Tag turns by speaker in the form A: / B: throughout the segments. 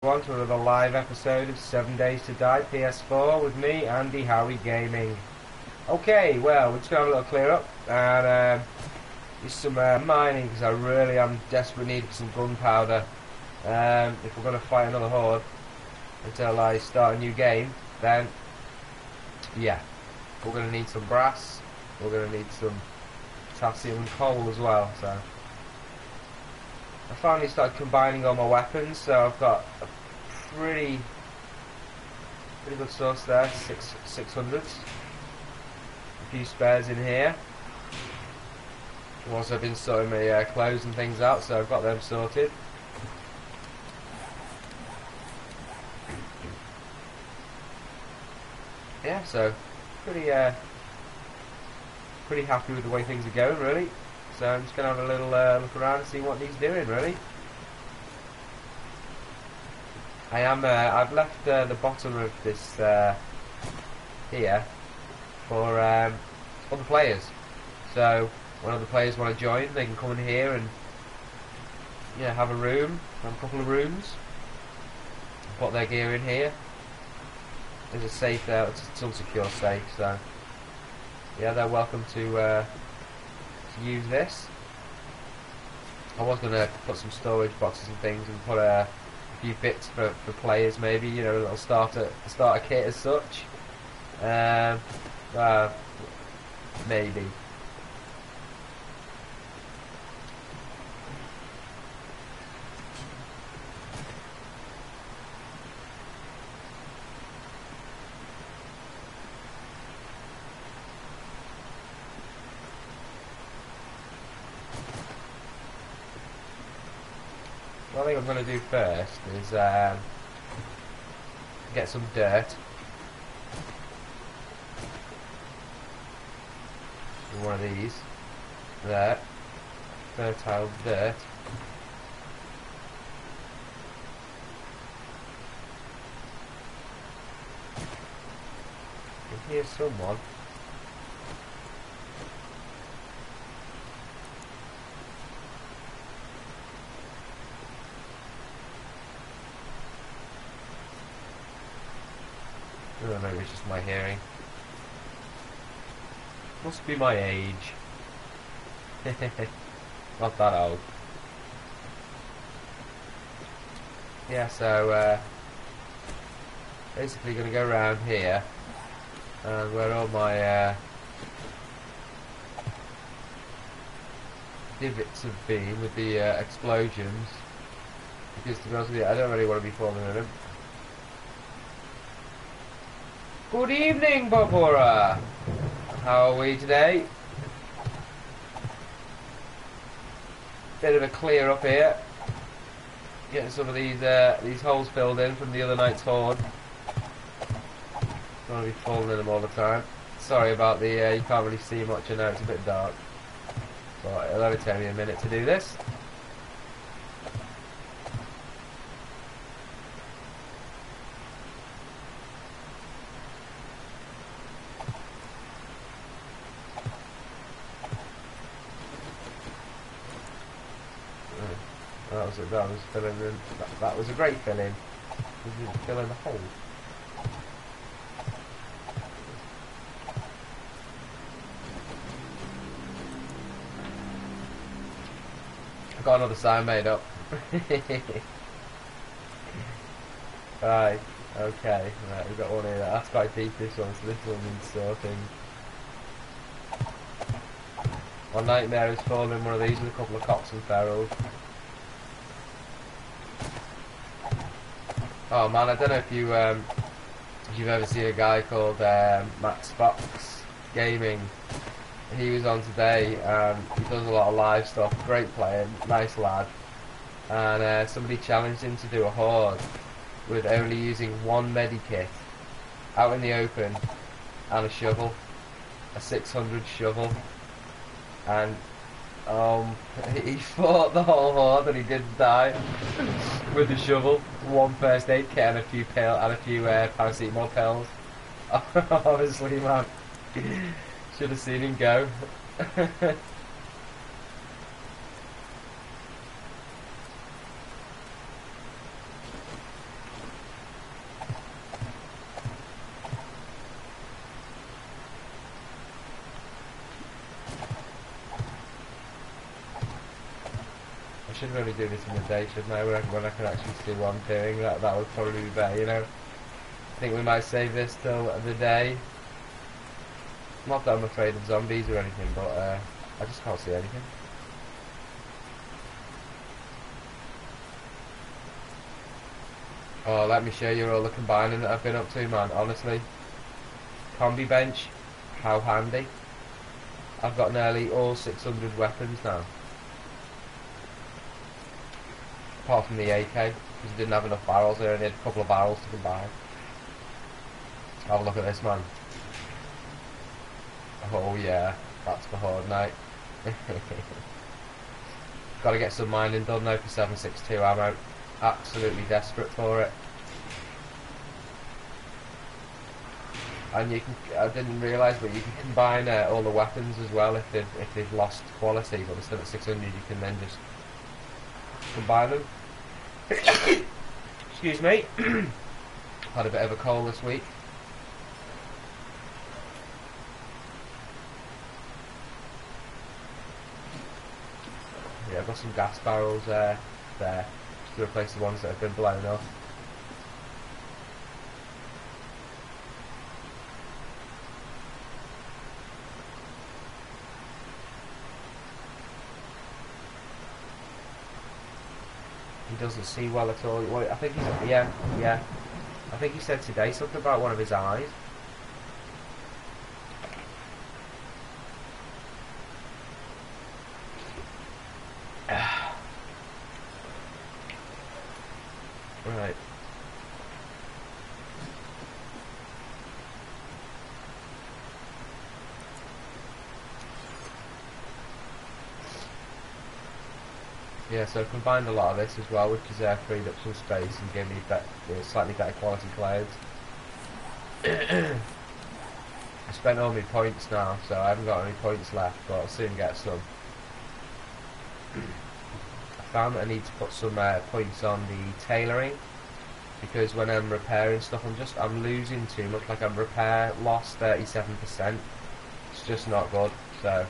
A: on to another live episode of 7 Days to Die PS4 with me, Andy Howie Gaming. Okay, well, we're just going to have a little clear up and do some mining because I really am desperate need for some gunpowder if we're going to fight another horde until I start a new game. Then, yeah, we're going to need some brass, we're going to need some potassium and coal as well, so I finally started combining all my weapons, so I've got a pretty good source there, 600s. A few spares in here. I've also been sorting my clothes and things out, so I've got them sorted. Yeah, so pretty happy with the way things are going, really. So I'm just going to have a little look around and see what he's doing, really. I've left the bottom of this here for other players. So when other players want to join, they can come in here and have a couple of rooms, put their gear in here. There's a safe there, it's still secure safe, so yeah, they're welcome to use this. I was going to put some storage boxes and things and put a few bits for players, maybe, a little starter kit as such. Maybe. What I think I'm going to do first is get some dirt. One of these. There. Fertile dirt. And here's someone. I don't know, maybe it's just my hearing. Must be my age. Not that old. Yeah, so basically going to go around here and where all my divots have been with the explosions, because to be honest with you, I don't really want to be falling in them. Good evening, Barbara. How are we today? Bit of a clear up here. Getting some of these holes filled in from the other night's horde. Don't want to be falling in them all the time. Sorry about the you can't really see much. I know it's a bit dark, but it'll only take me a minute to do this. That was filling in. That was a great fill in. Fill in the hole. I've got another sign made up. Right. Okay. Right. We've got one here. That's quite deep. This one. So this one needs sorting. My nightmare is falling one of these with a couple of cocks and ferals. Oh man, I don't know if you've ever seen a guy called Max Fox Gaming. He was on today. He does a lot of live stuff. Great player, nice lad. And somebody challenged him to do a horde with only using one medikit out in the open and a shovel, a 600 shovel, and he fought the whole horde and he didn't die with the shovel, one first aid kit and a few paracetamol pills. Honestly, man, should have seen him go. should really do this in the day, shouldn't I? When I can actually see what I'm doing, that would probably be better, you know. I think we might save this till the day. Not that I'm afraid of zombies or anything, but I just can't see anything. Oh, let me show you all the combining that I've been up to, man. Honestly, combi bench, how handy. I've got nearly all 600 weapons now. Apart from the AK, because I didn't have enough barrels there. I need a couple of barrels to combine. Have a look at this, man. Oh yeah, that's for horde night. Got to get some mining done now for 7.62 ammo. Absolutely desperate for it. And you can, I didn't realise, but you can combine all the weapons as well if they've lost quality, but they're still at 600. You can then just combine them. Excuse me. Had a bit of a cold this week. Yeah, I've got some gas barrels there, just to replace the ones that have been blown off. He doesn't see well at all. Well, I think he's, yeah. I think he said today something about one of his eyes. Right. Yeah, so I've combined a lot of this as well, which has freed up some space and gave me slightly better quality clouds. I spent all my points now, so I haven't got any points left, but I'll soon get some. I found that I need to put some points on the tailoring, because when I'm repairing stuff, I'm losing too much. Like, I'm repair loss 37%. It's just not good. So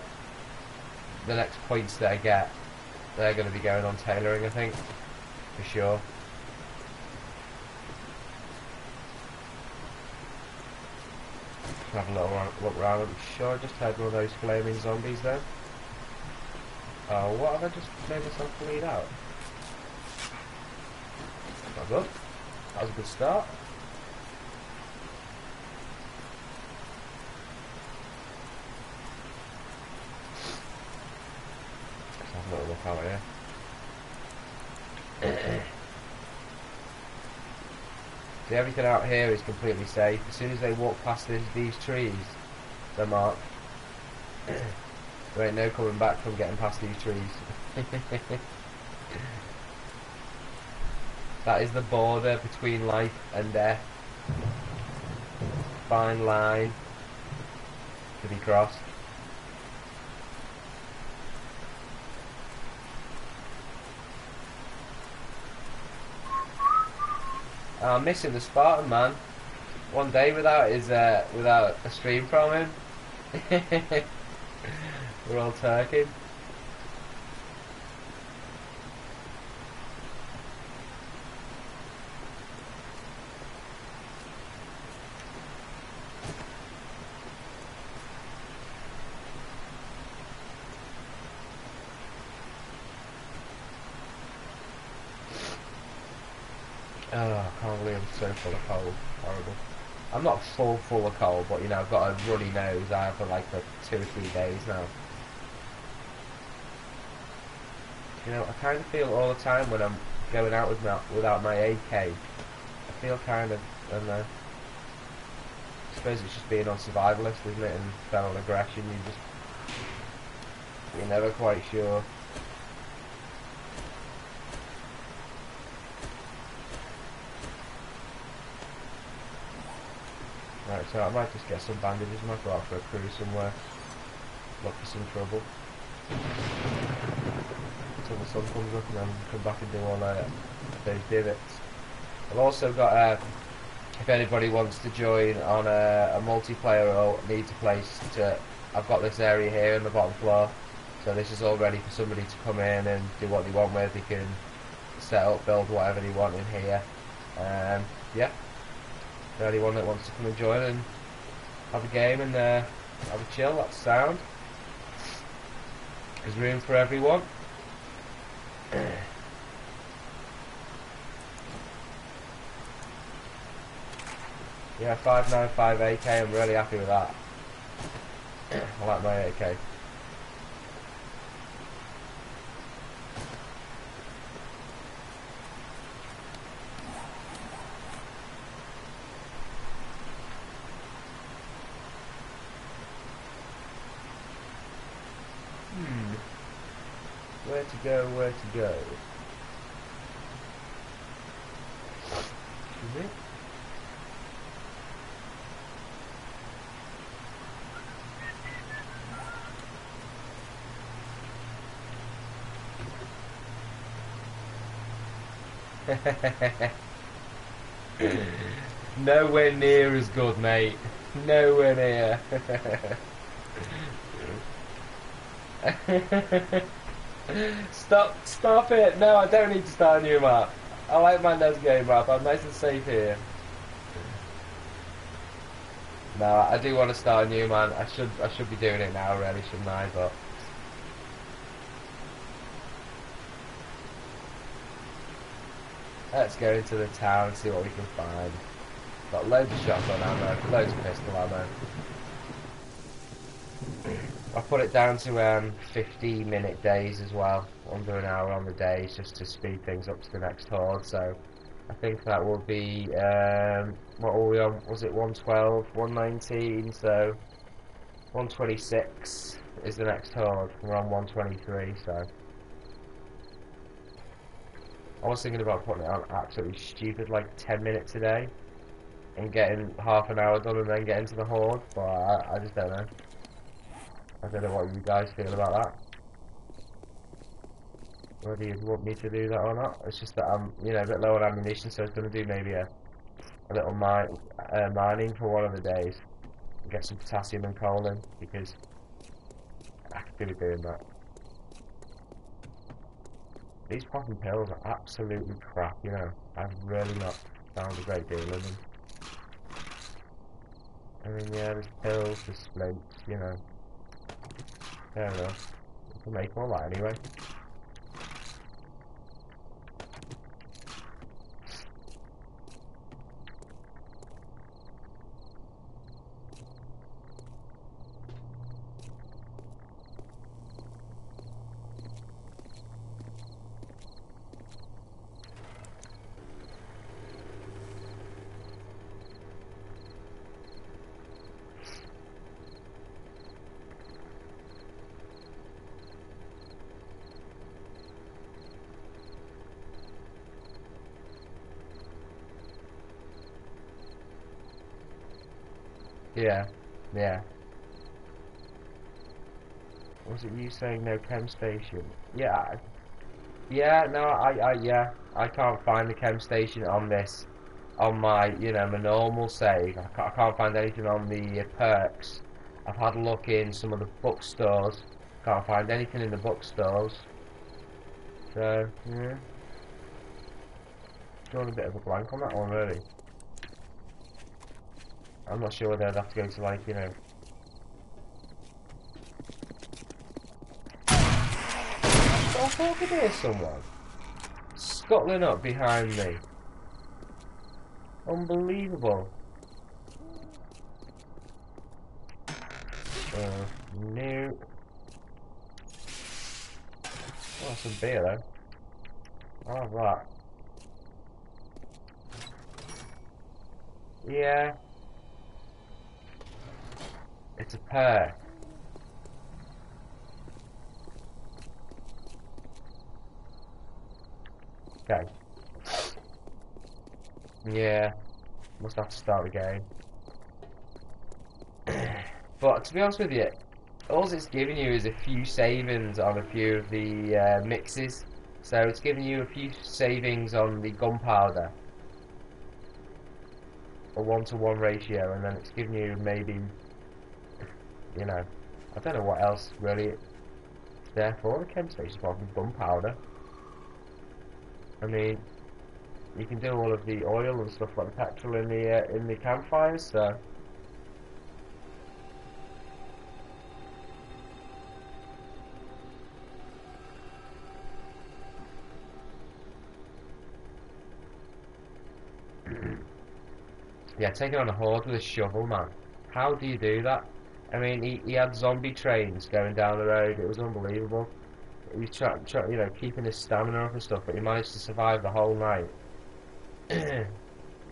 A: the next points that I get, they're going to be going on tailoring, I think, for sure. Have a little look around. I'm sure I just had one of those flaming zombies then. Oh, what have I just made myself bleed out? Not good. That was a good start. Let's have a little look out here. See, everything out here is completely safe. As soon as they walk past these trees, they're marked. There ain't no coming back from getting past these trees. That is the border between life and death. Fine line to be crossed. I'm missing the Spartan, man. One day without a stream from him. We're all turking. Oh, I can't believe I'm so full of cold. Horrible. I'm not full of cold, but you know, I've got a runny nose. I have for like 2 or 3 days now. You know, I kind of feel all the time when I'm going out without my AK. I feel kind of, I don't know. I suppose it's just being on survivalist, isn't it? And feral aggression. You're never quite sure. Right, so I might just get some bandages. I might go out for a cruise somewhere. Look for some trouble. Until the sun comes up and then come back and do all those divots. I've also got, if anybody wants to join on a multiplayer or needs a place to, I've got this area here in the bottom floor. So this is all ready for somebody to come in and do what they want with. They can set up, build whatever they want in here. Yeah, for anyone that wants to come and join and have a game and have a chill, that's sound. There's room for everyone. Yeah, 595 AK, I'm really happy with that. I like my AK. Where to go, where to go? Excuse me? Nowhere near as good, mate. Nowhere near. Stop it! No, I don't need to start a new map. I like my NES game map. I'm nice and safe here. No, I do want to start a new man. I should be doing it now, really, shouldn't I? But let's go into the town and see what we can find. Got loads of shotgun ammo, loads of pistol ammo. I put it down to 50-minute days as well, under an hour on the days, just to speed things up to the next horde. So I think that will be what were we on? Was it 112, 119? So 126 is the next horde. We're on 123. So I was thinking about putting it on absolutely stupid, like 10 minutes a day, and getting half an hour done and then getting to the horde. But I just don't know. I don't know what you guys feel about that. Whether you want me to do that or not. It's just that I'm, you know, a bit low on ammunition, so I was going to do maybe a little mining for one of the days. And get some potassium and coal in, because I could be doing that. These popping pills are absolutely crap, you know. I've really not found a great deal in them. I mean, yeah, there's pills, there's splints, you know. Fair enough. You can make all that anyway. Yeah, yeah. Was it you saying no chem station? Yeah, yeah. No, yeah. I can't find the chem station on this, on my, you know, my normal save. I can't find anything on the perks. I've had a look in some of the bookstores. Can't find anything in the bookstores. So yeah, drawing a bit of a blank on that one, really. I'm not sure whether I'd have to go to, like, you know. I thought I could hear someone scuttling up behind me. Unbelievable. No. Oh, some beer though. I'll have that. Yeah. It's a pair. Okay. Yeah. Must have to start the game. But to be honest with you, all it's giving you is a few savings on a few of the mixes. So it's giving you a few savings on the gunpowder, a 1-to-1 ratio, and then it's giving you maybe, you know, I don't know what else really. therefore the chem station apart from gunpowder. I mean, you can do all of the oil and stuff like the petrol in the campfires, so. Yeah, taking on a horde with a shovel, man. How do you do that? I mean, he had zombie trains going down the road. It was unbelievable. He was you know, keeping his stamina up and stuff, but he managed to survive the whole night.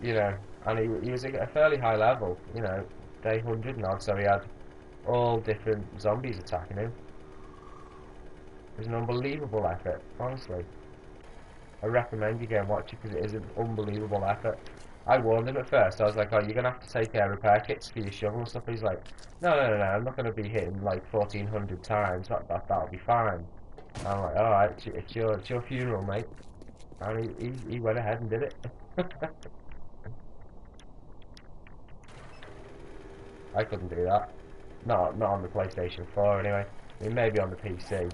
A: You know, and he was at a fairly high level. You know, day 100 and odd, so he had all different zombies attacking him. It was an unbelievable effort, honestly. I recommend you go and watch it because it is an unbelievable effort. I warned him at first. I was like, "Oh, you're gonna have to take repair kits for your shovel and stuff." He's like, "No, I'm not gonna be hitting like 1,400 times. That'll be fine." And I'm like, "All right, it's your funeral, mate." And he went ahead and did it. I couldn't do that. Not on the PlayStation 4 anyway. I mean, maybe on the PC.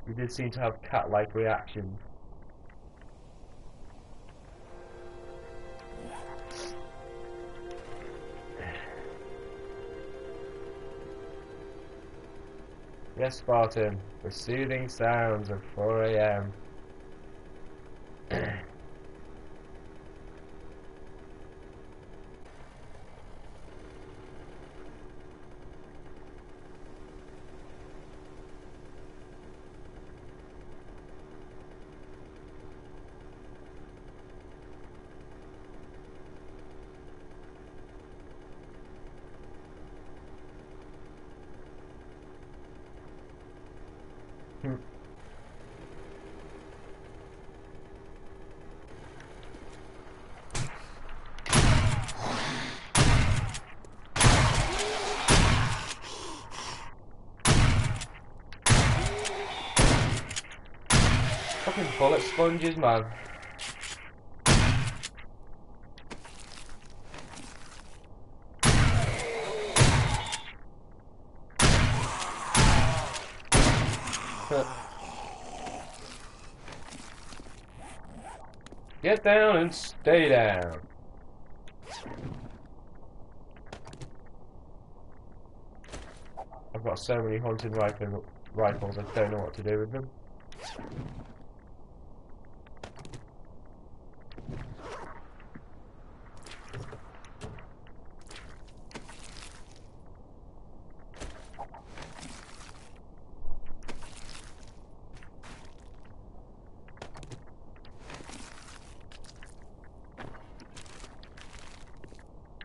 A: He did seem to have cat-like reactions. Yes, Spartan, the soothing sounds of 4 AM. Fucking bullet sponges, man. Get down and stay down. I've got so many hunting rifles, I don't know what to do with them.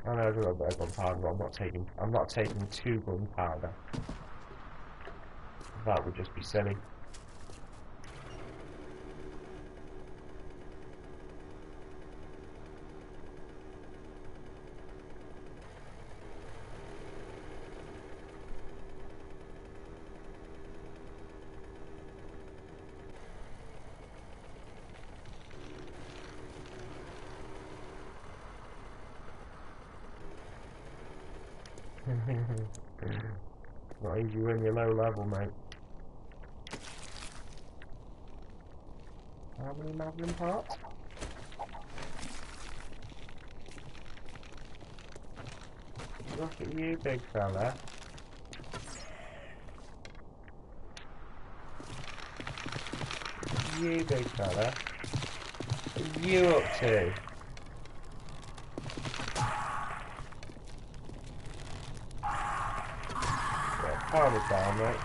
A: I know I've got a bit of gunpowder, but I'm not taking 2 gunpowder. That would just be silly. Not easy when you're low level, mate. How many magnum parts? Look at you, big fella. You, big fella. What are you up to? Calm it down, mate.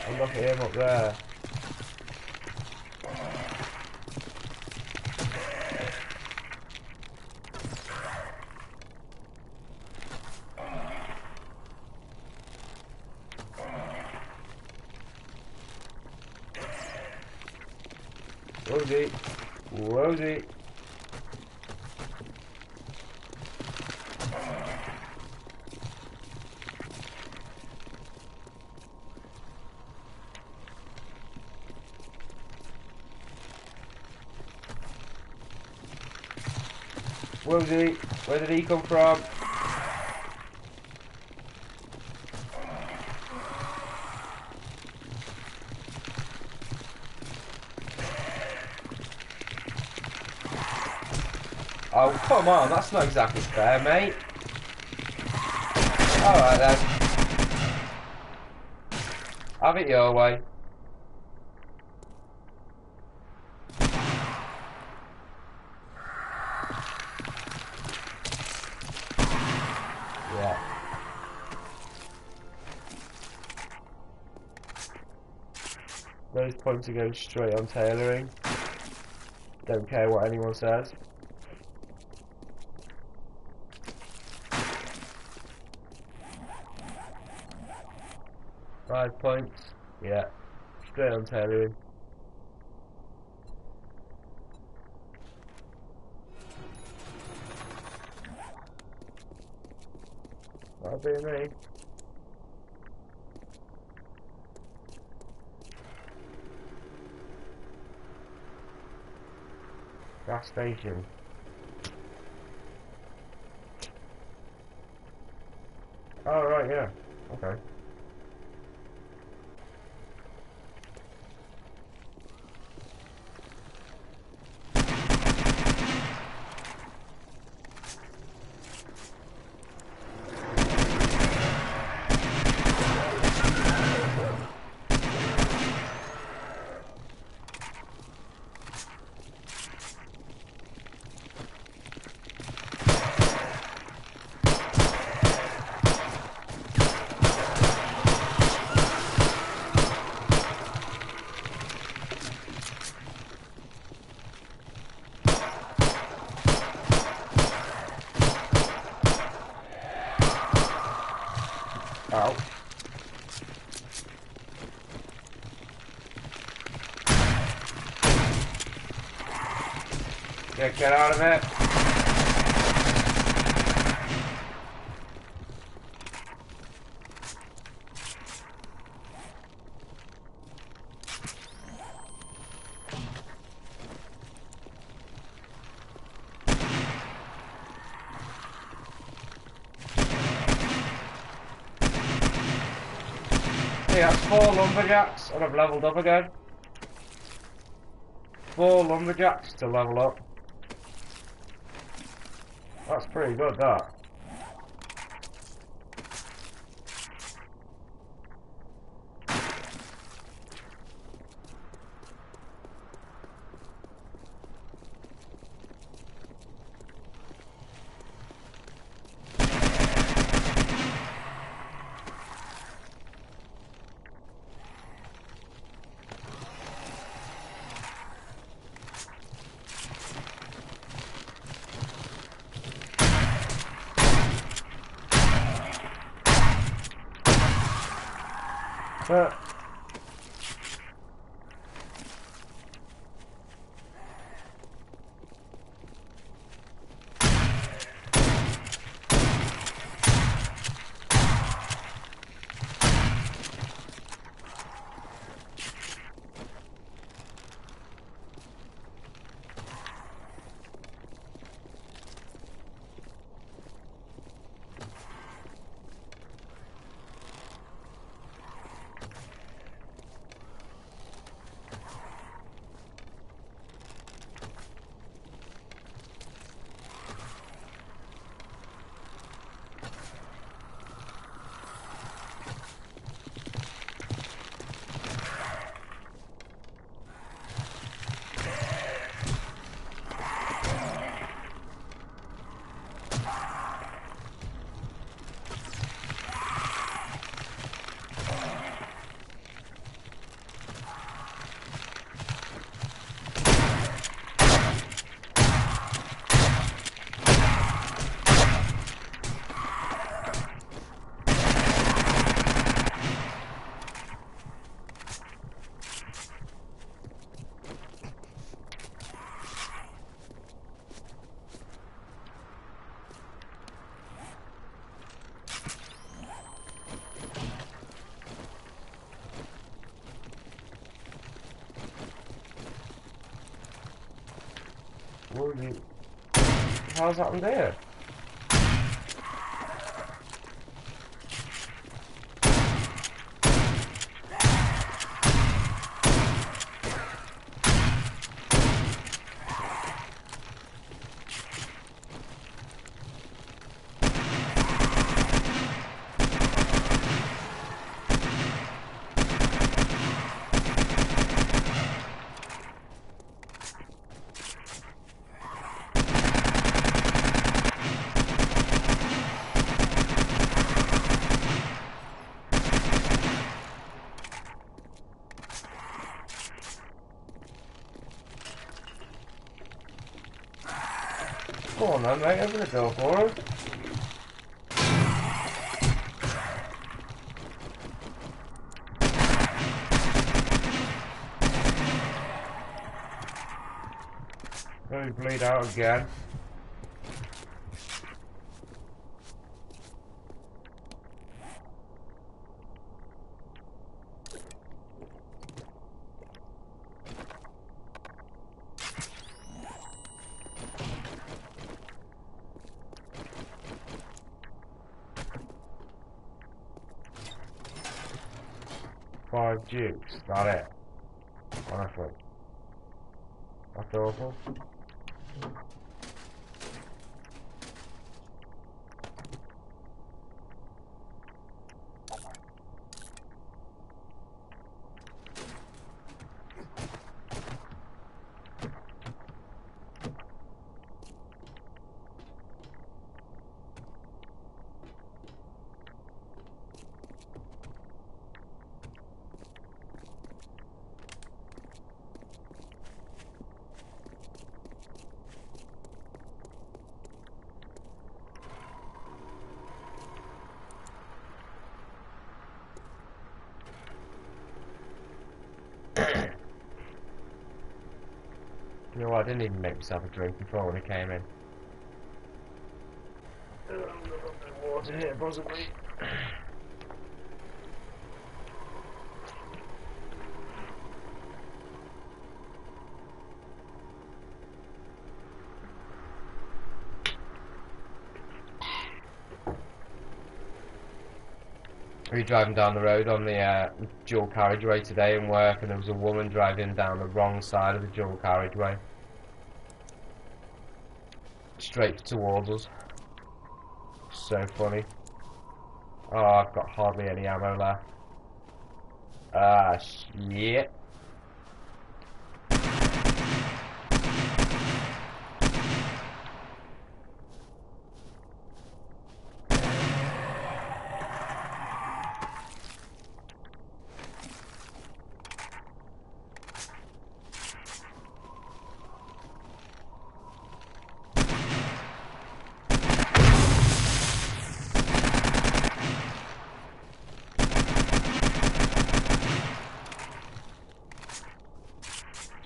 A: And look at him up there. Woozy. Woozy. Where did he come from? Oh, come on, that's not exactly fair, mate. Alright then. Have it your way. Yeah. Those points are going straight on tailoring. Don't care what anyone says. Five points. Yeah. Straight on tailoring. That'll be me. Gas station. Oh right, yeah. Okay. Ow. Yeah, get out of it. Yeah, that's 4 lumberjacks and I've leveled up again. 4 lumberjacks to level up. That's pretty good, that. But hell's happened there? Go on then, mate, open the door for us. Let me bleed out again. Five dukes, got it. Honestly. That's awful. You know what, I didn't even make myself a drink before when I came in. Water here, possibly. We were driving down the road on the dual carriageway today in work, and there was a woman driving down the wrong side of the dual carriageway. Straight towards us. So funny. Oh, I've got hardly any ammo left. Ah, shit.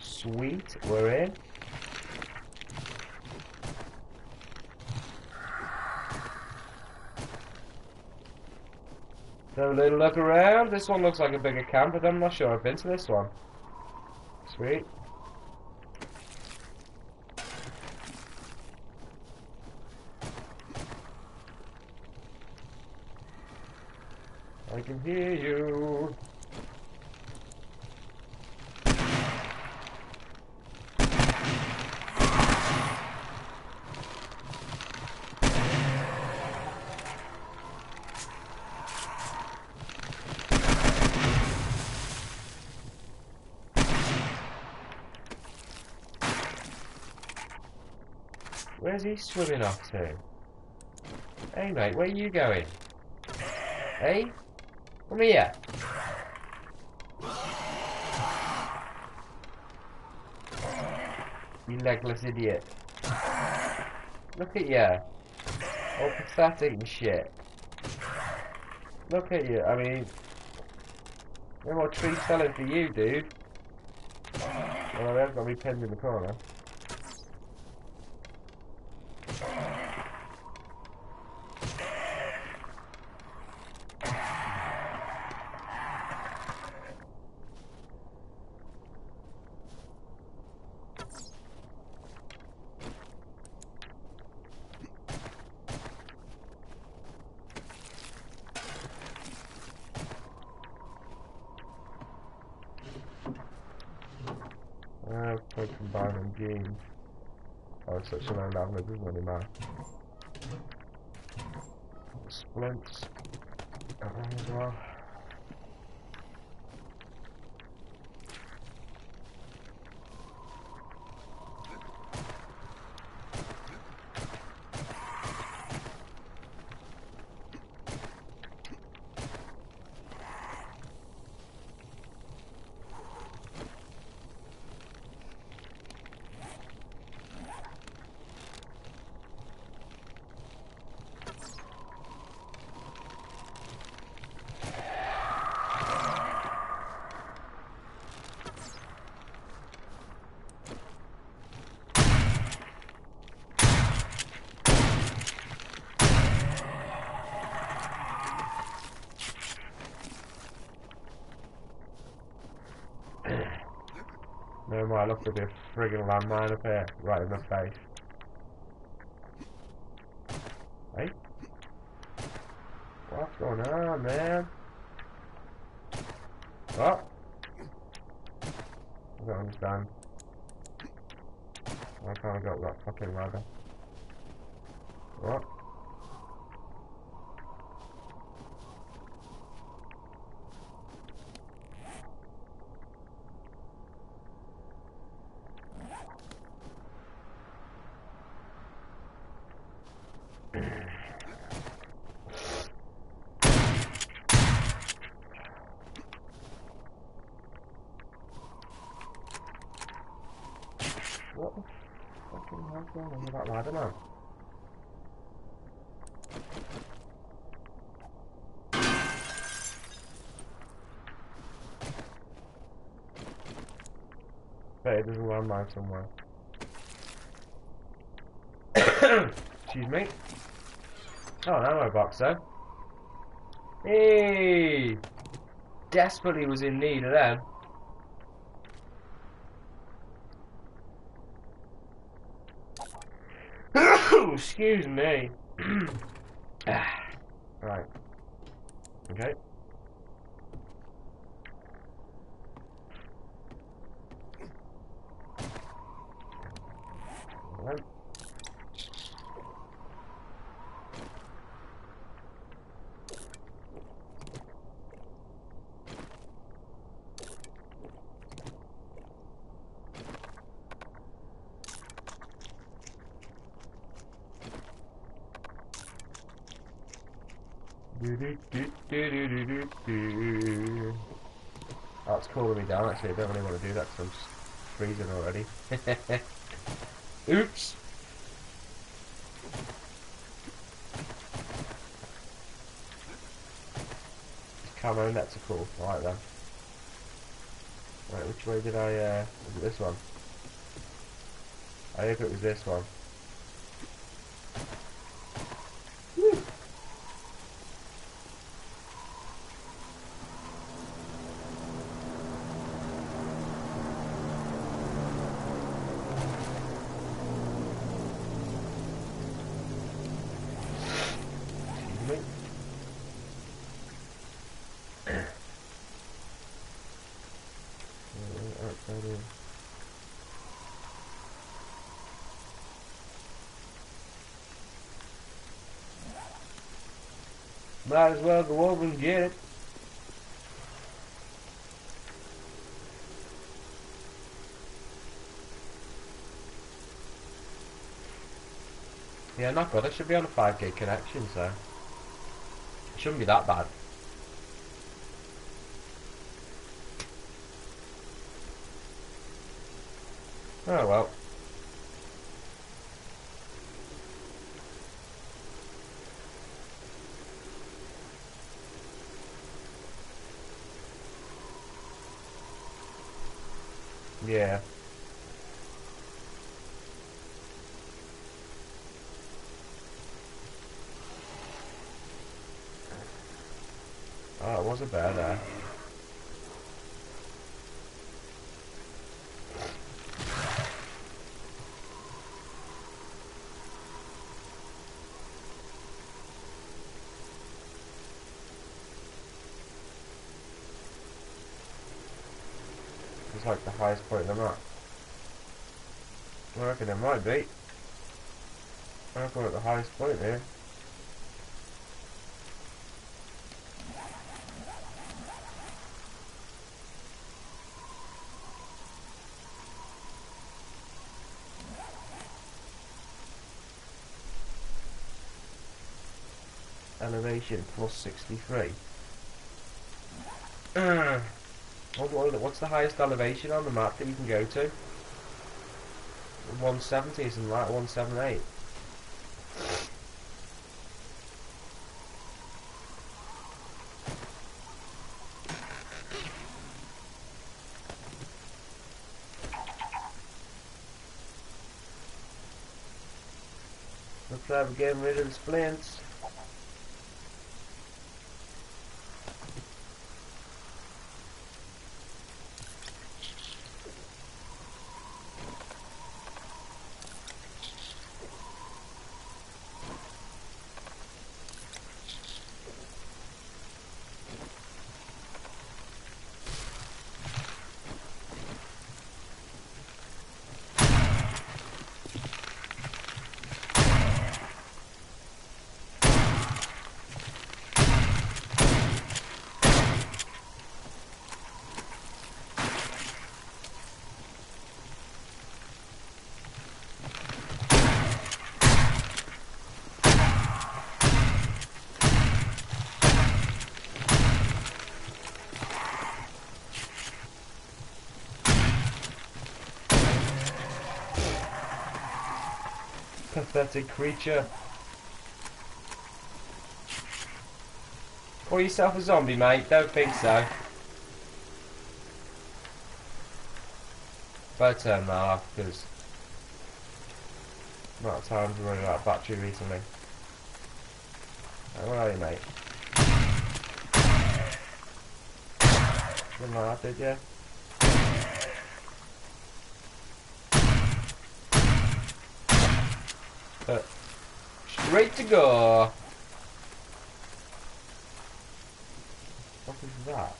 A: Sweet, we're in. Have a little look around. This one looks like a bigger camp, but I'm not sure I've been to this one. Sweet. I can hear you. Where's he swimming off to? Hey mate, where are you going? Hey? Come here. You legless idiot. Look at you. All pathetic and shit. Look at you, I mean... No more tree selling for you, dude. Well, they've got me pinned in the corner. Play combining jeans. Oh, it's such a low level, it doesn't really matter. Splints. That one as well. No more, look at this friggin' landmine up here, right in my face. Hey? What's going on, man? What? I don't understand. Why can't I go up that fucking ladder? What? What the fucking hell's going on with that ladder, man? Bet there's a landmine somewhere. Excuse me. Oh, an ammo box though. Hey! Desperately was in need of them. Excuse me. Right. Okay. Right. That's cooling me down actually, I don't really want to do that because I'm just freezing already. Oops! Camo nets are cool, I like them. Right, which way did I, was it this one? I hope it was this one. Woo. Might as well go over and get it. Yeah, not bad. I should be on a 5K connection, so it shouldn't be that bad. Oh well. Yeah. Oh, it was a bear there. It's like the highest point of the map. I reckon it might be. I reckon we're at the highest point here. Elevation plus 63. What's the highest elevation on the map that you can go to? 170 or something like 178. Looks like we're getting rid of the splints. Pathetic creature. Call yourself a zombie, mate? Don't think so. Better turn that off, because the amount of times we're running out of battery recently. Right, where are you, mate? Didn't like that, did you? Straight to go. What is that?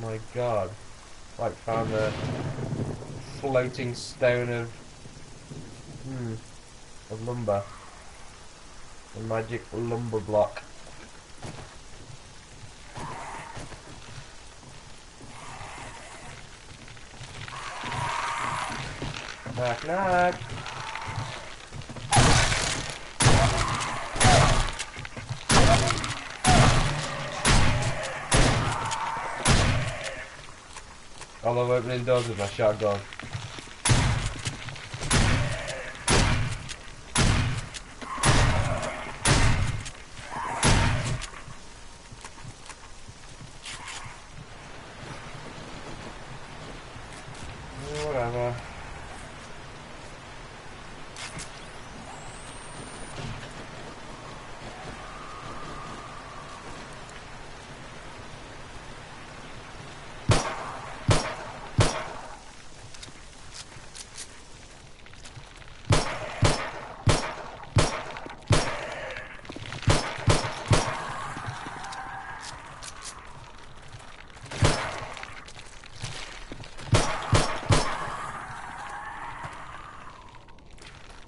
A: My God! Like found a floating stone of lumber. A magic lumber block. Knock knock. I love opening doors with my shotgun. Whatever.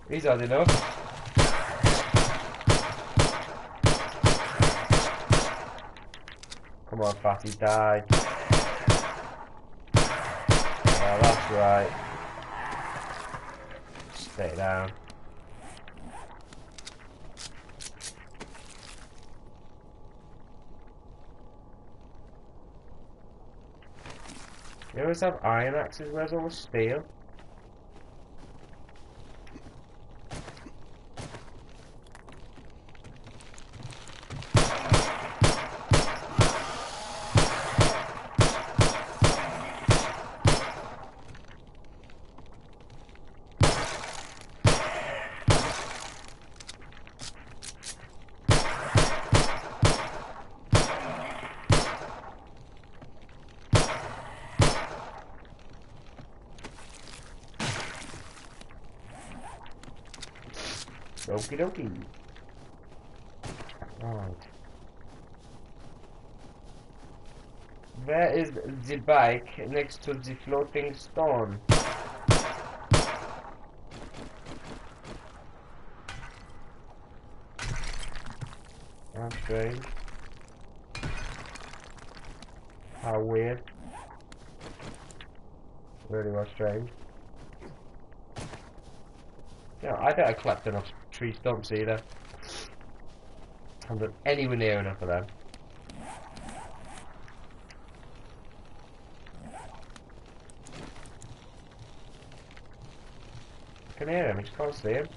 A: He's had enough. Come on, fatty, die. Oh, that's right. Stay down. You always have iron axes, where's all the steel? Okie dokie. Right. Where is the bike next to the floating stone? That's strange. How weird. Really was strange. Yeah, I don't collect enough tree stumps either. I'm not anywhere near enough of them. I can hear him, I just can't see him.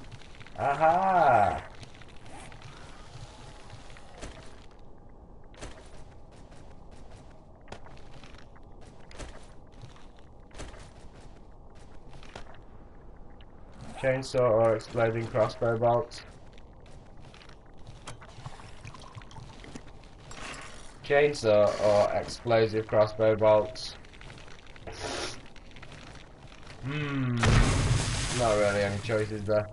A: Aha! Chainsaw or exploding crossbow bolts? Chainsaw or explosive crossbow bolts? Not really any choices there.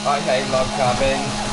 A: I hate log cabins.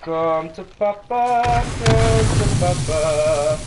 A: Come to Papa, come to Papa.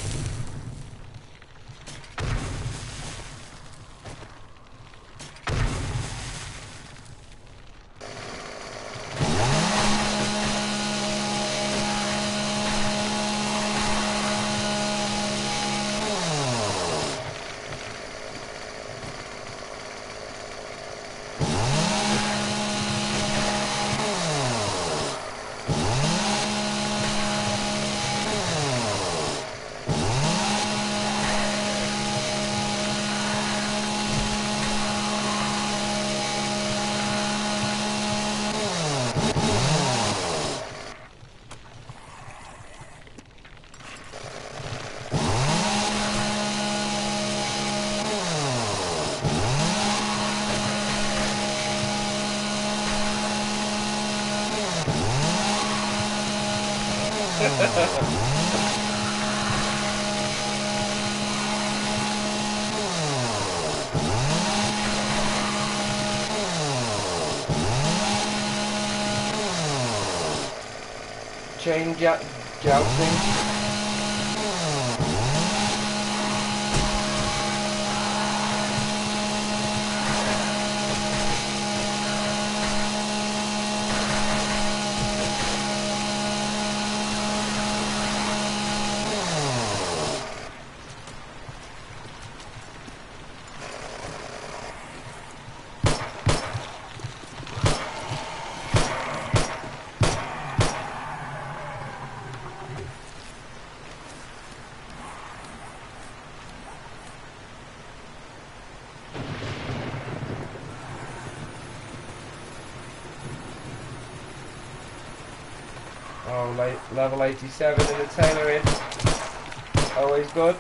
A: Chain jousting. Level 87 in the tailoring. Always good.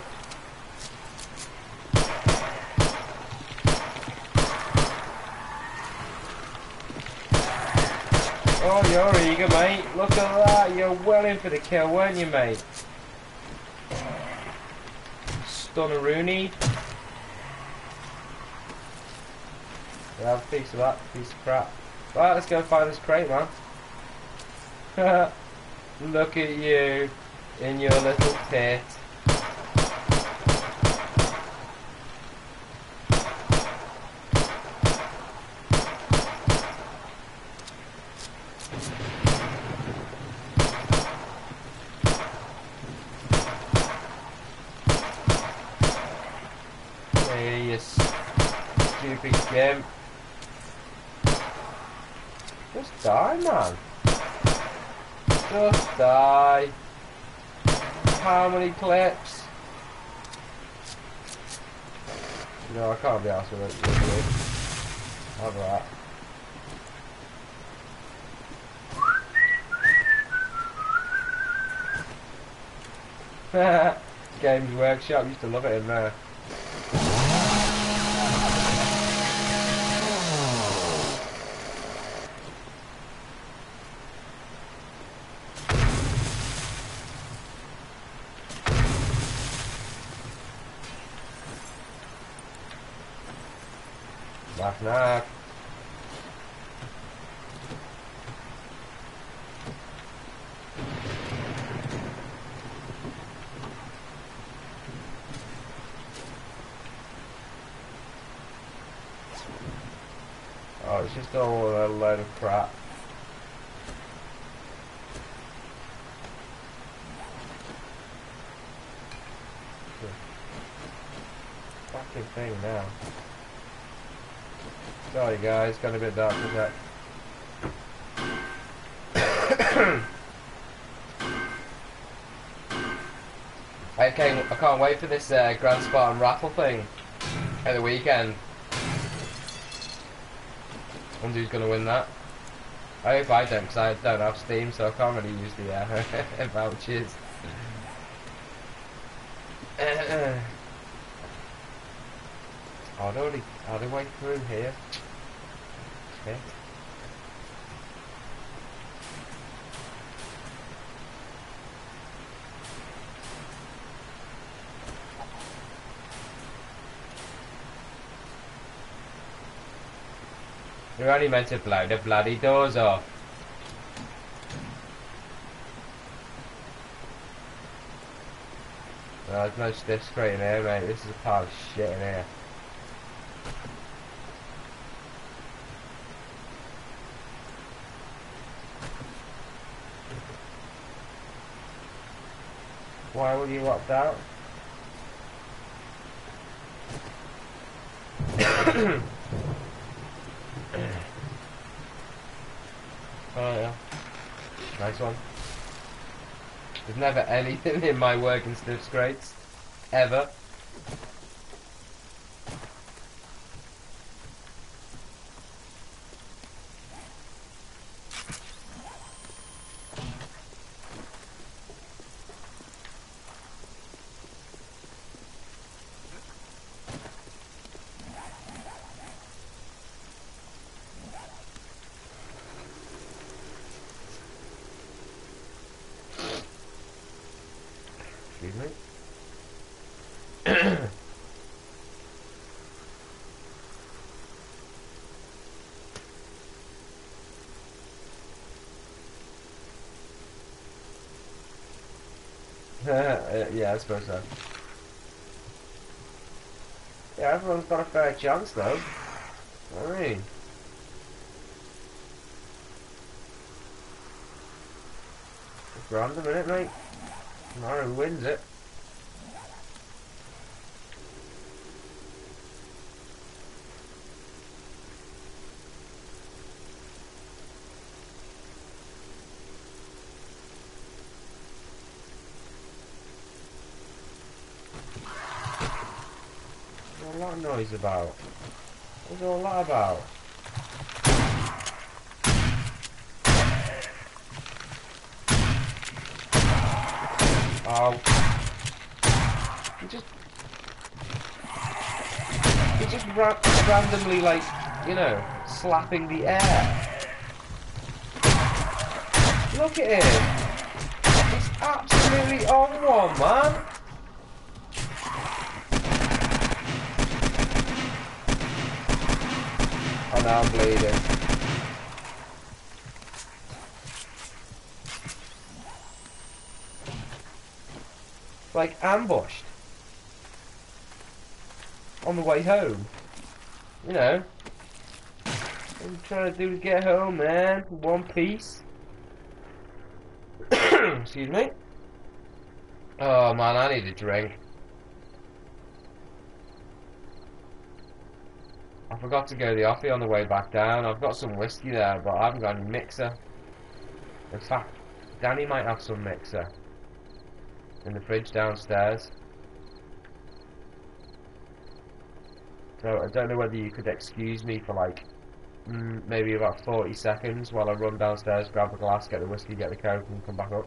A: Oh, you're eager, mate. Look at that. You're well in for the kill, weren't you, mate? Stunner Rooney. Yeah, have a piece of that. Piece of crap. Right, let's go find this crate, man. Look at you in your little pit. Hey, you stupid gimp. Just die, man. Just die. How many clips? No, I can't be asked with it. Have that. Games Workshop, used to love it in there. Knock knock. Oh, it's just all a load of crap. Fucking thing now. Sorry guys, got a bit dark with that. I can't wait for this Grand Spartan raffle thing at the weekend. Wonder who's gonna win that. I hope I don't, because I don't have Steam, so I can't really use the vouchers. All the way through here. Okay. You're only meant to blow the bloody doors off. No, there's no stiff screen in here, mate. This is a pile of shit in here. Why will you opt out? Oh yeah, nice one. There's never anything in my working stiffs crates, ever. Excuse me. Yeah, I suppose so. Yeah, everyone's got a fair chance though. I mean, it's random, isn't it, mate? Tomorrow who wins it. What's all that noise about? What's all that about? Oh. He just randomly, like, you know, slapping the air. Look at him. He's absolutely on one, man. Oh, now I'm bleeding. Like, ambushed. On the way home. You know. What I'm trying to do to get home, man. One piece. Excuse me. Oh, man, I need a drink. I forgot to go to the offie on the way back down. I've got some whiskey there, but I haven't got any mixer. In fact, Danny might have some mixer in the fridge downstairs. So I don't know whether you could excuse me for like maybe about 40 seconds while I run downstairs, grab a glass, get the whiskey, get the coke, and come back up.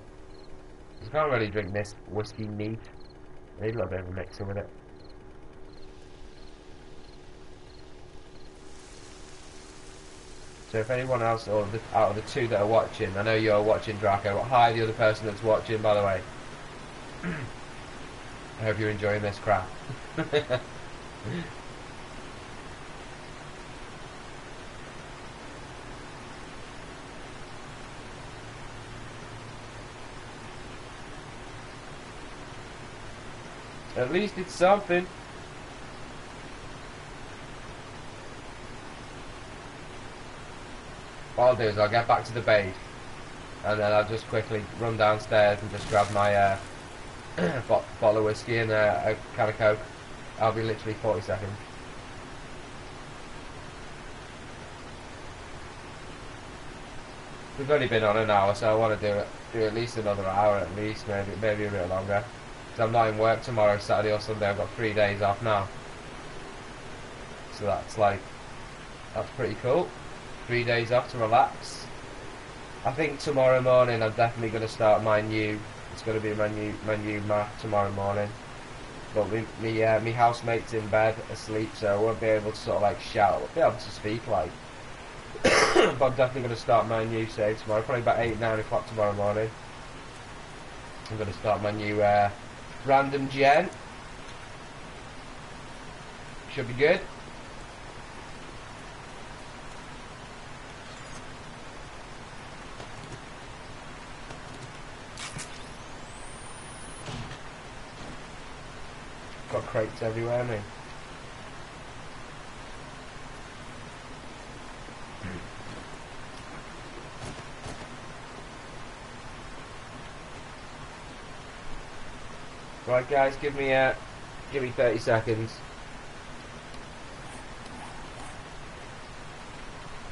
A: I can't really drink this whiskey neat. I need a little bit of a mixer with it. So if anyone else, or out of the two that are watching, I know you're watching, Draco, but hi the other person that's watching, by the way. I hope you're enjoying this crap. At least it's something. What I'll do is I'll get back to the base, and then I'll just quickly run downstairs and just grab my bottle of whiskey and a can of coke. I'll be literally 40 seconds. We've only been on an hour, so I want to do at least another hour at least, maybe a bit longer. Because I'm not in work tomorrow, Saturday or Sunday. I've got 3 days off now, so that's pretty cool. 3 days off to relax. I think tomorrow morning I'm definitely going to start my new. It's going to be my new map tomorrow morning. But me housemate's in bed asleep, so I won't be able to sort of like shout. I'll be able to speak like. But I'm definitely going to start my new save tomorrow. Probably about 8-9 o'clock tomorrow morning. I'm going to start my new random gen. Should be good. Got crates everywhere, mate. Right, guys, give me 30 seconds.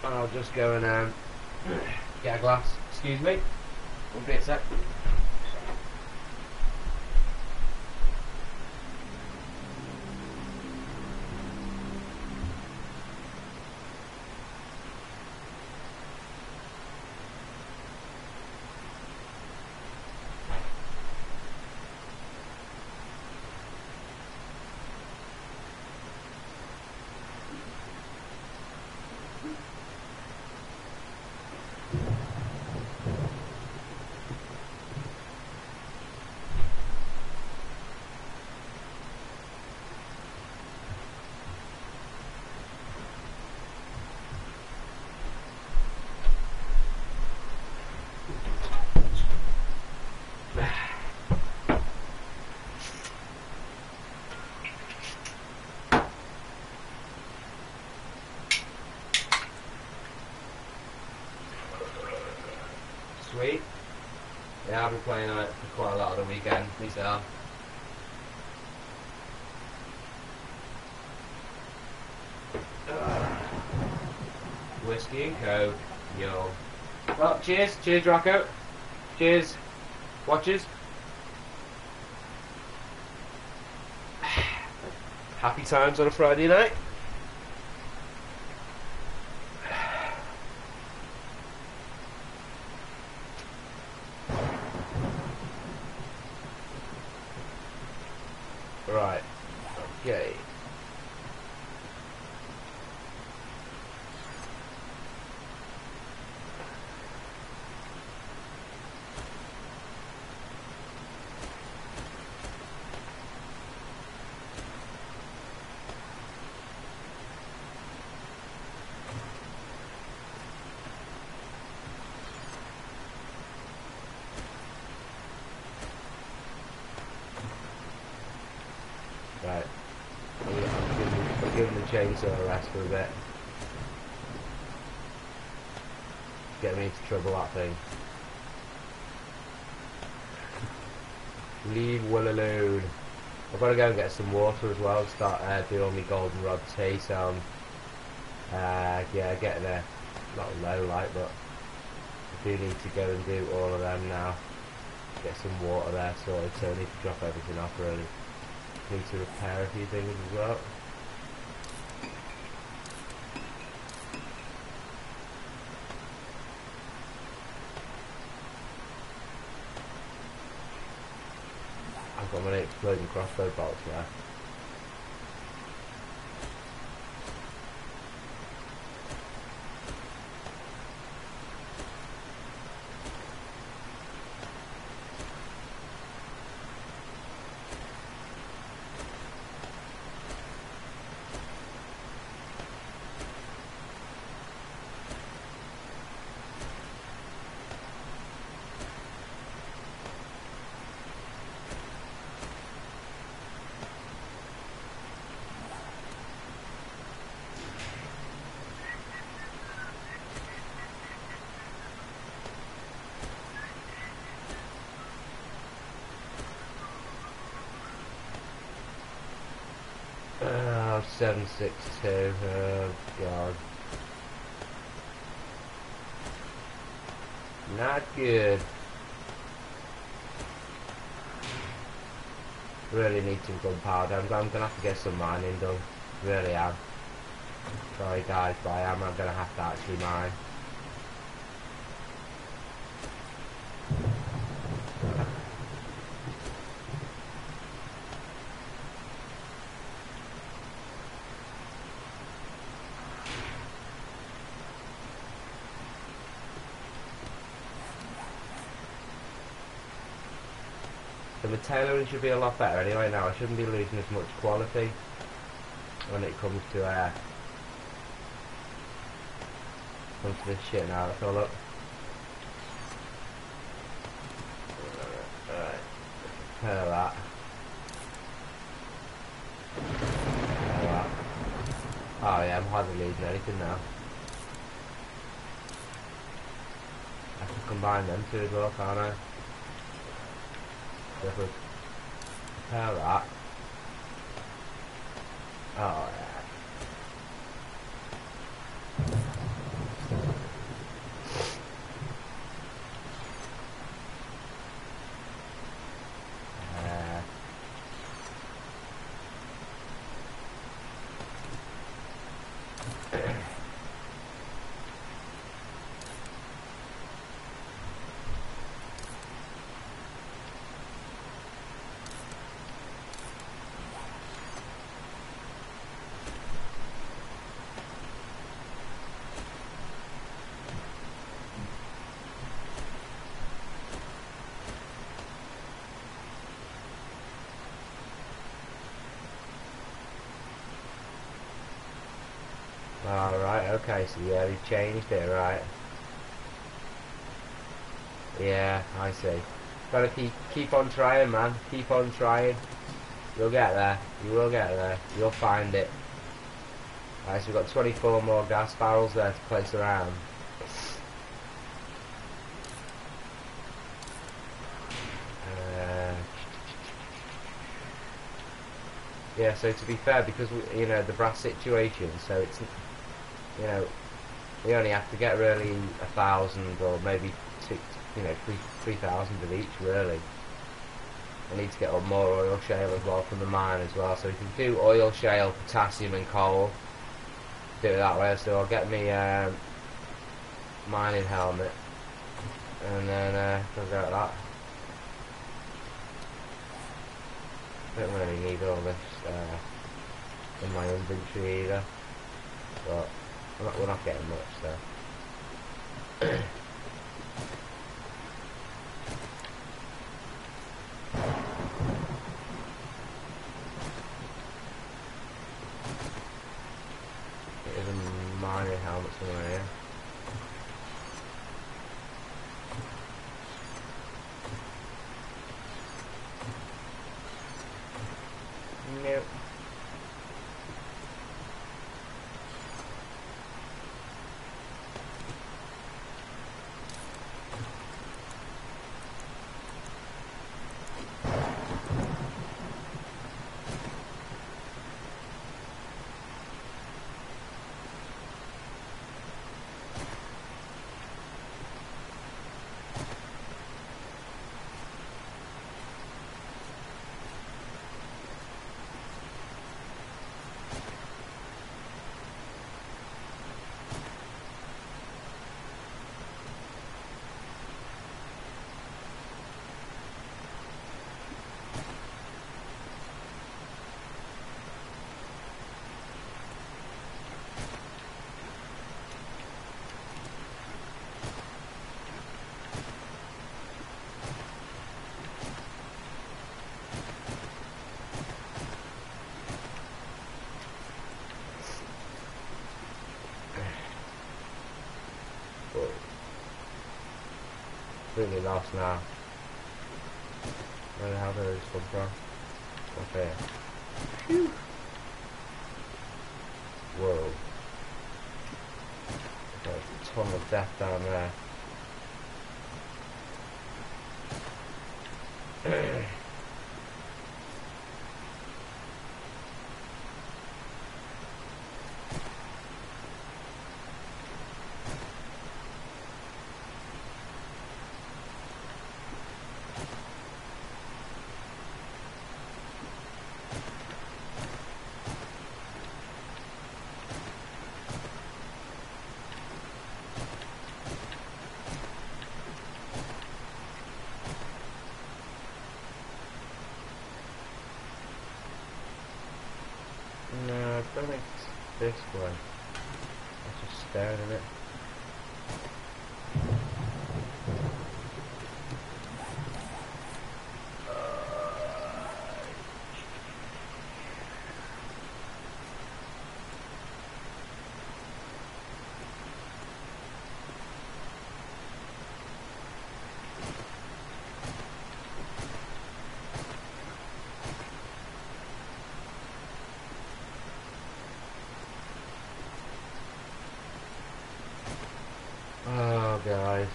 A: And I'll just go and get a glass. Excuse me. One bit sec. Sweet. Yeah, I've been playing on it for quite a lot of the weekend, myself. Whiskey and coke, yo. Well, cheers, Rocco. Cheers, watchers. Happy times on a Friday night. I'll give the chainsaw a rest for a bit. Get me into trouble, that thing. Leave Will alone. I've got to go and get some water as well and start doing my goldenrod tea, so yeah, getting a not low light, but I do need to go and do all of them now. Get some water there sorted, so I need to drop everything off really. Need to repair a few things as well. I've got my exploding crossbow box there. Oh, 762, oh god. Not good. Really need some gunpowder. I'm gonna have to get some mining done. Really am. Sorry guys, but I am. I'm gonna have to actually mine. The tailoring should be a lot better anyway now. I shouldn't be losing as much quality when it comes to this shit now. Let's have a look. Alright. Repair that. Repair that. Oh yeah, I'm hardly losing anything now. I can combine them two as well, can't I? So if we repair that. Oh yeah. Alright, okay, so yeah, they've changed it, right. Yeah, I see. Gotta keep on trying, man. Keep on trying. You'll get there. You will get there. You'll find it. Alright, so we've got 24 more gas barrels there to place around. Yeah, so to be fair, because we, you know, the brass situation, so it's, you know, we only have to get really 1,000 or maybe 3,000 of each really. I need to get on more oil shale as well from the mine as well, so we can do oil shale, potassium and coal. Do it that way. So I'll get me mining helmet and then go like that. Don't really need all this in my inventory either, but we're not getting much so. There's a mining helmet somewhere here. Nope. completely lost now. Where the hell did this come from? Up here. Phew. Whoa. Got a ton of death down there. No, I don't think it's this way. I'm just staring at it. Oh guys,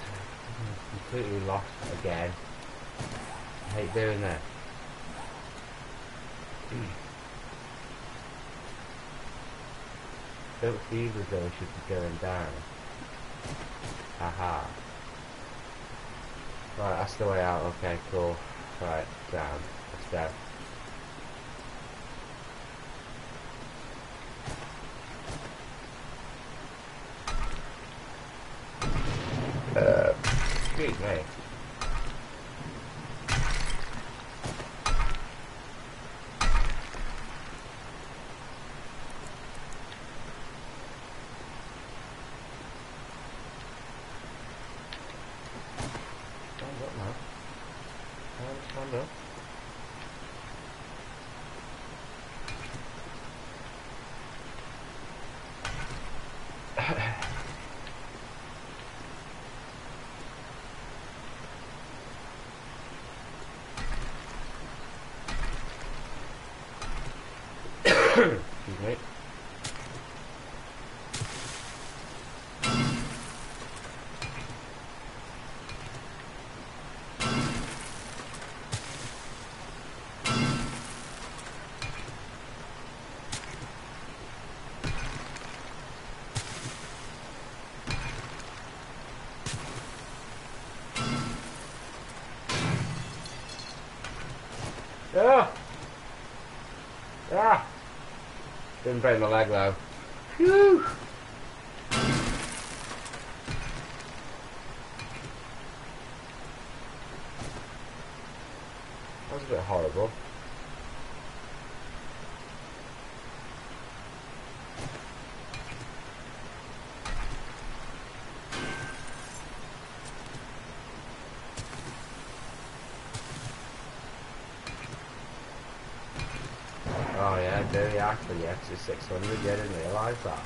A: I'm completely lost again. I hate doing that. Don't feel as though I should be going down. Haha. Right, that's the way out. Okay, cool. Right, down. Let's go. Excuse me. Stand up now. Stand up. Excuse me. Ah! Ah! Didn't break my leg though. Phew! That was a bit horrible. Oh yeah, I do, actually, yeah, 'cause it's 600, yeah, I didn't realise that.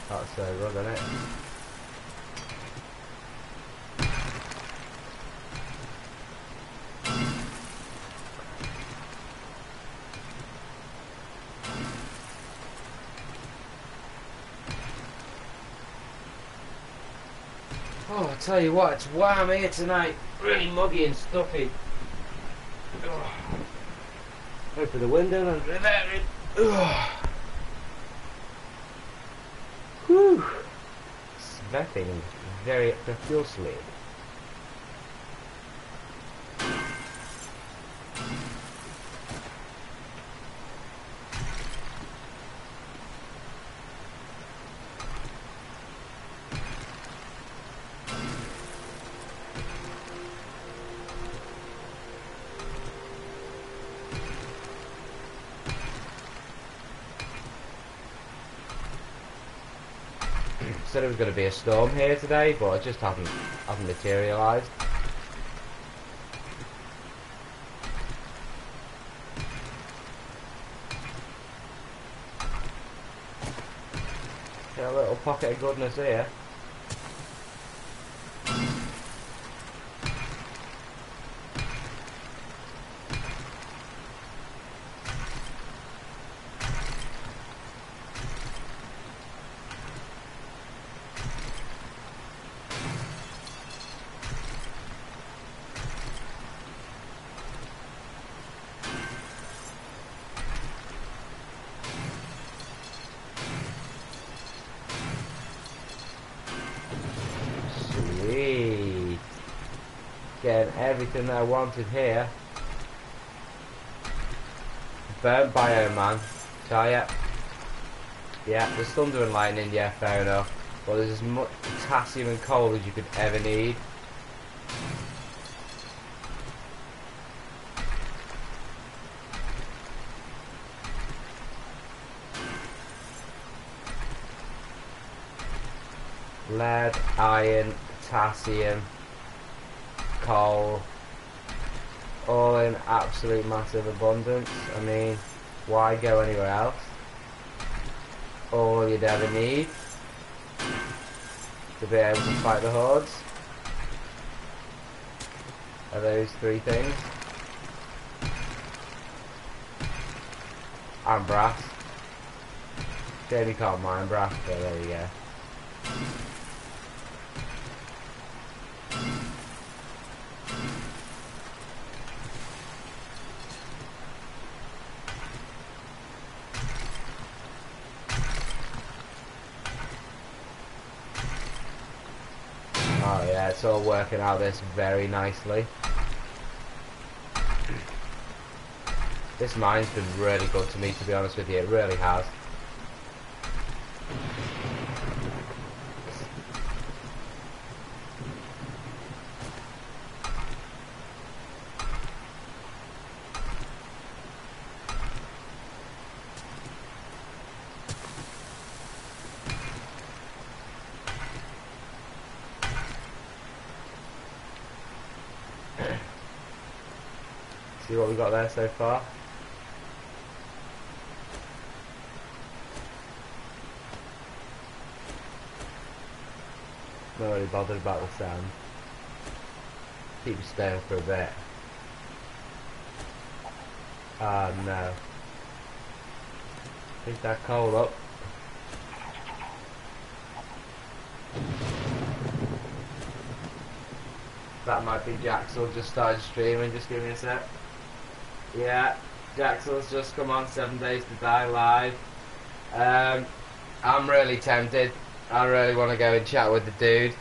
A: That's so good, isn't it? Oh, I tell you what, it's warm here tonight. Really muggy and stuffy. Open the window and let it. Whew. Sweating very profusely. Said it was going to be a storm here today, but it just hasn't materialised. Get a little pocket of goodness here. Getting everything that I wanted here. Burnt biome, man. Tell ya. Yeah, there's thunder and lightning, yeah, fair enough. But there's as much potassium and coal as you could ever need. Lead, iron, potassium, coal, all in absolute massive abundance. I mean, why go anywhere else? All you'd ever need to be able to fight the hordes are those three things. And brass. Shame you can't mine brass, but there you go. Oh yeah, it's all working out this very nicely. This mine's been really good to me, to be honest with you, it really has. See what we got there so far? Not really bothered about the sound. Keep it stale for a bit. Ah no. Pick that coal up. That might be Jaxel just started streaming, just give me a sec. Yeah, Jaxel's just come on 7 Days to Die live. I'm really tempted. I really want to go and chat with the dude.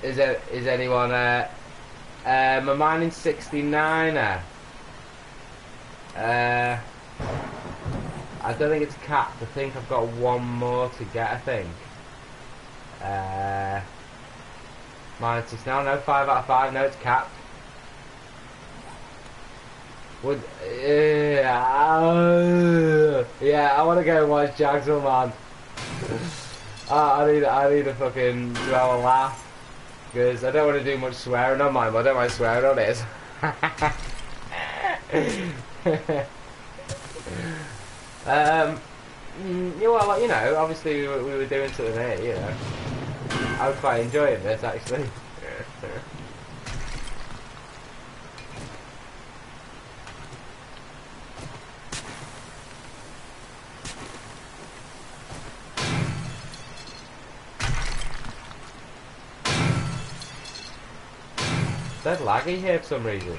A: Is anyone my mining's 69er. I don't think it's capped. I think I've got one more to get, I think. Mine 69, no, 5 out of 5, no, it's capped. Would yeah, I want to go and watch Jagsel, man. I need a fucking to have a laugh, because I don't want to do much swearing on mine, but I don't mind swearing on it. Well, you know, obviously we were doing something here, you know. I was quite enjoying this, actually. It's dead laggy here for some reason.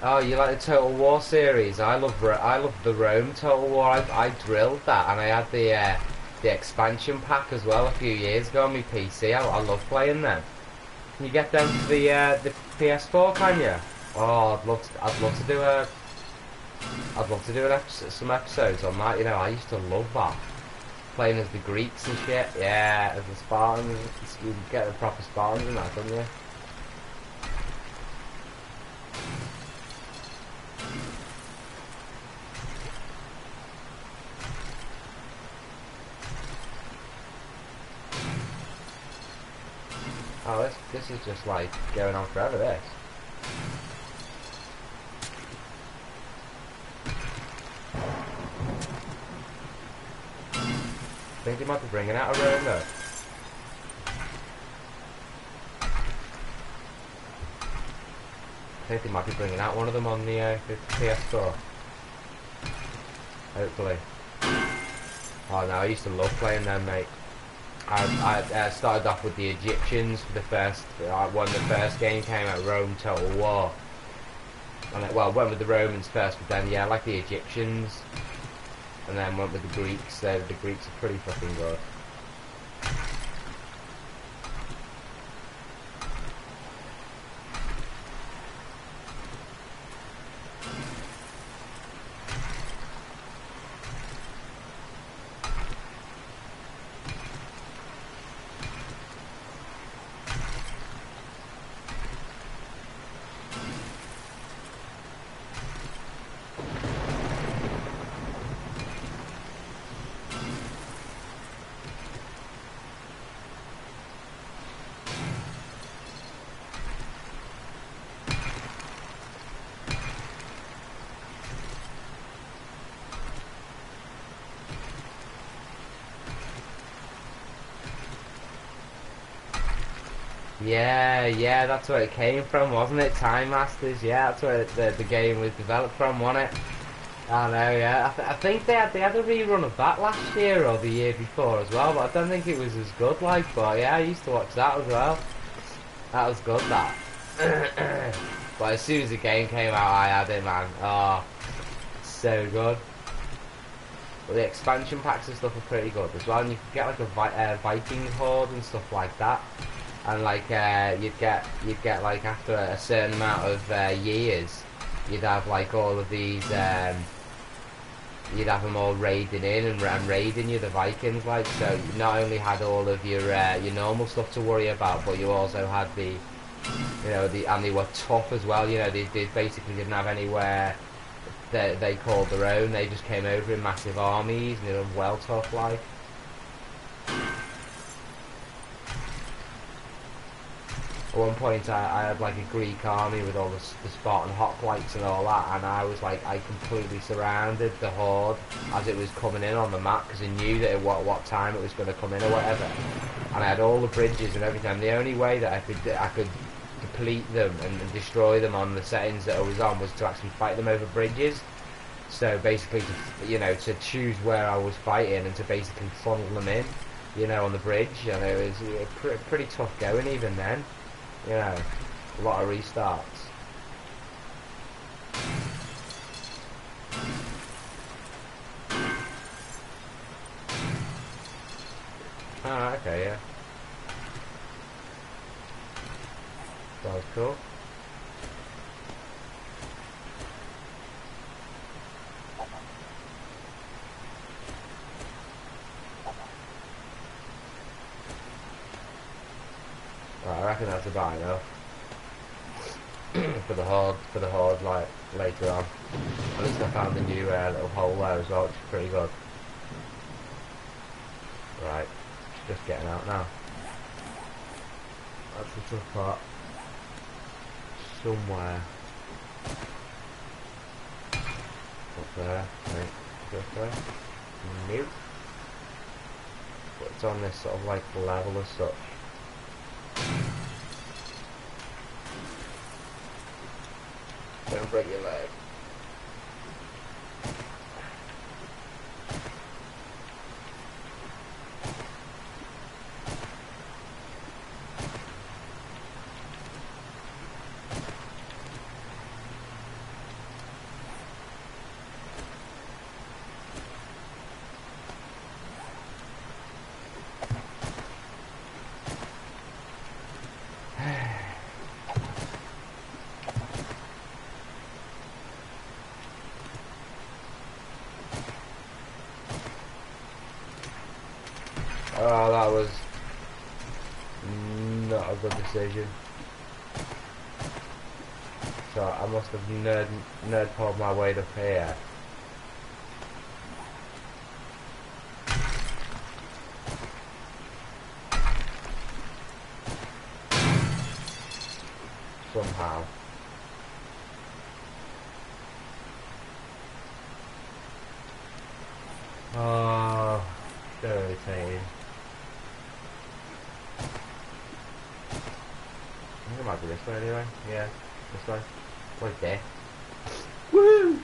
A: Oh, you like the Total War series? I love the Rome Total War. I drilled that, and I had the expansion pack as well a few years ago on my PC. I love playing them. Can you get them to the PS4? Can you? Oh, I'd love to do some episodes on that. You know, I used to love that. Playing as the Greeks and shit. Yeah, as the Spartans. You can get the proper Spartans in that, couldn't you? Oh, this is just like going on forever, this. I think they might be bringing out a room though. I think they might be bringing out one of them on the PS4. hopefully. Oh no, I used to love playing them, mate. I started off with the Egyptians for the first, when the first game came out, Rome Total War. And well, went with the Romans first, but then yeah, I like the Egyptians. And then went with the Greeks, so the Greeks are pretty fucking good. Yeah, that's where it came from, wasn't it? Time Masters, yeah, that's where the game was developed from, wasn't it? I know, yeah. I think they had a rerun of that last year or the year before as well, but I don't think it was as good, like. But yeah, I used to watch that as well. That was good, that. But as soon as the game came out, I had it, man. Oh, so good. But the expansion packs and stuff are pretty good as well, and you can get like a Viking horde and stuff like that. And like you'd get like after a certain amount of years, you'd have like all of these, you'd have them all raiding in and raiding you, the Vikings, like. So you not only had all of your normal stuff to worry about, but you also had the, and they were tough as well. You know, they basically didn't have anywhere that they called their own. They just came over in massive armies, and they were well tough, like. At one point I had like a Greek army with all the Spartan hoplites and all that, and I was like, I completely surrounded the horde as it was coming in on the map, because I knew that what time it was going to come in or whatever, and I had all the bridges and everything. And the only way that I could deplete them and destroy them on the settings that I was on was to actually fight them over bridges. So basically, to choose where I was fighting and to basically funnel them in, on the bridge. And it was pretty tough going even then. A lot of restarts. Ah, okay, yeah. That was cool. Right, I reckon that's about enough for the horde, like later on. At least I found a new little hole there as well, which is pretty good. Right, just getting out now. That's the tough part. Somewhere up there, right? Just there. Nope. But it's on this sort of like level as such. Don't break your leg. Oh, that was not a good decision. So I must have nerd pulled my weight up here. Somehow. Oh, so irritating. I think it might be this way anyway. Yeah, this way. Right there. Woo!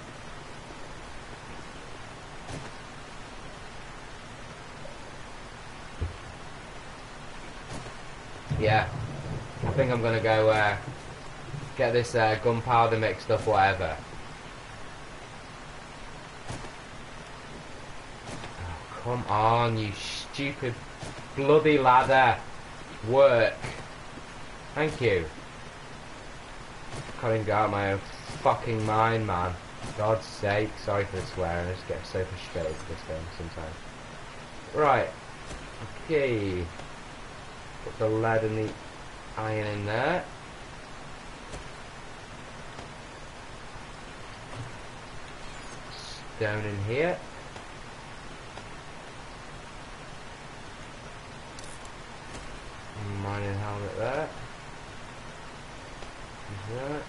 A: yeah, I think I'm gonna go get this gunpowder mixed up, whatever. Oh, come on, you stupid bloody ladder. Work. Thank you. Can't even get out of my own fucking mind, man. God's sake. Sorry for the swearing, I just get so frustrated with this game sometimes. Right. Okay. Put the lead and the iron in there. Stone in here. Mining helmet there. Is that?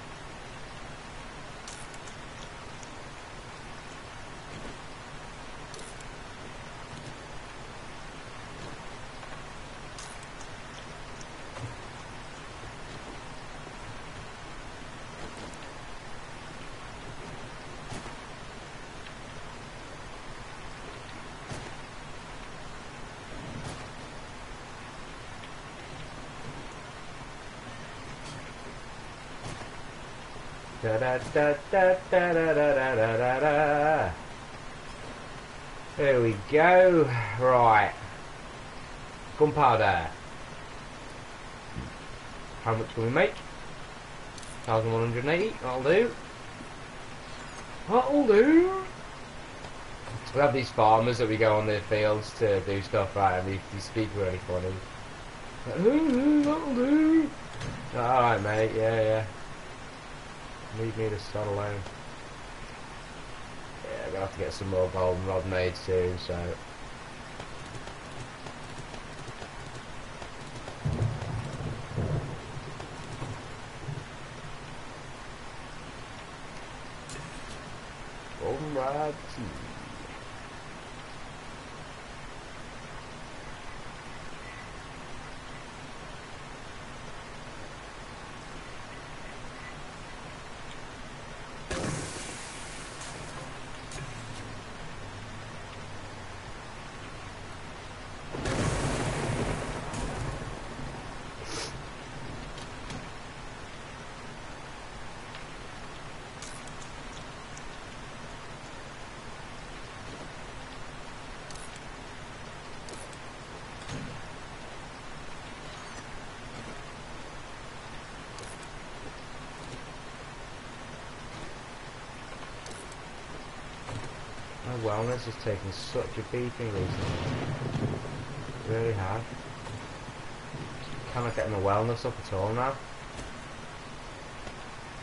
A: Da da da da da da da da da da. There we go. Right. Gunpowder. How much can we make? 1,180. That'll do. That'll do. We have these farmers that we go on the fields to do stuff, right? And they speak really funny. That'll do. Alright, mate. Yeah, yeah. Leave me to start alone. Yeah, I'm gonna have to get some more golden rod made soon, so. Golden rod tea. My wellness has taken such a beating recently. Really hard. Cannot get my wellness up at all now.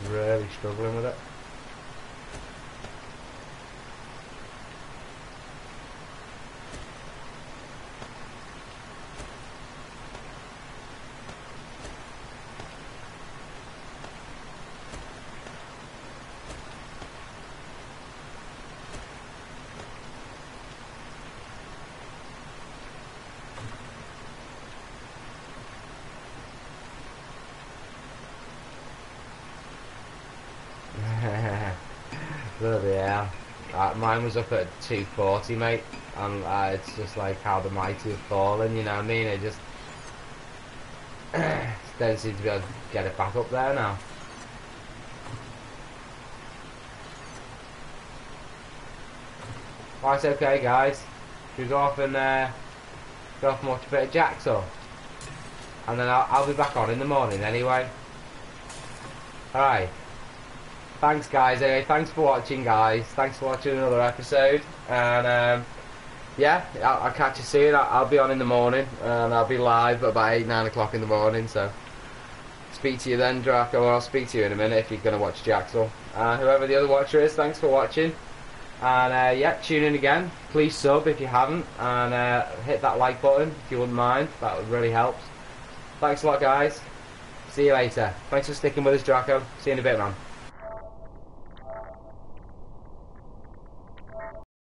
A: Really struggling with it. Bloody hell. Mine was up at 240, mate, and it's just like how the mighty have fallen, you know what I mean? It just don't seem to be able to get it back up there now. Right, okay guys, should we go off and watch a bit of Jacksaw? And then I'll be back on in the morning anyway. Alright. Thanks guys, anyway, thanks for watching guys, thanks for watching another episode, and yeah, I'll catch you soon. I'll be on in the morning, and I'll be live at about 8-9 o'clock in the morning, so speak to you then, Draco, or I'll speak to you in a minute if you're going to watch Jacksaw. Whoever the other watcher is, thanks for watching, and yeah, tune in again, please sub if you haven't, and hit that like button if you wouldn't mind, that would really help. Thanks a lot guys, see you later, thanks for sticking with us Draco, see you in a bit man.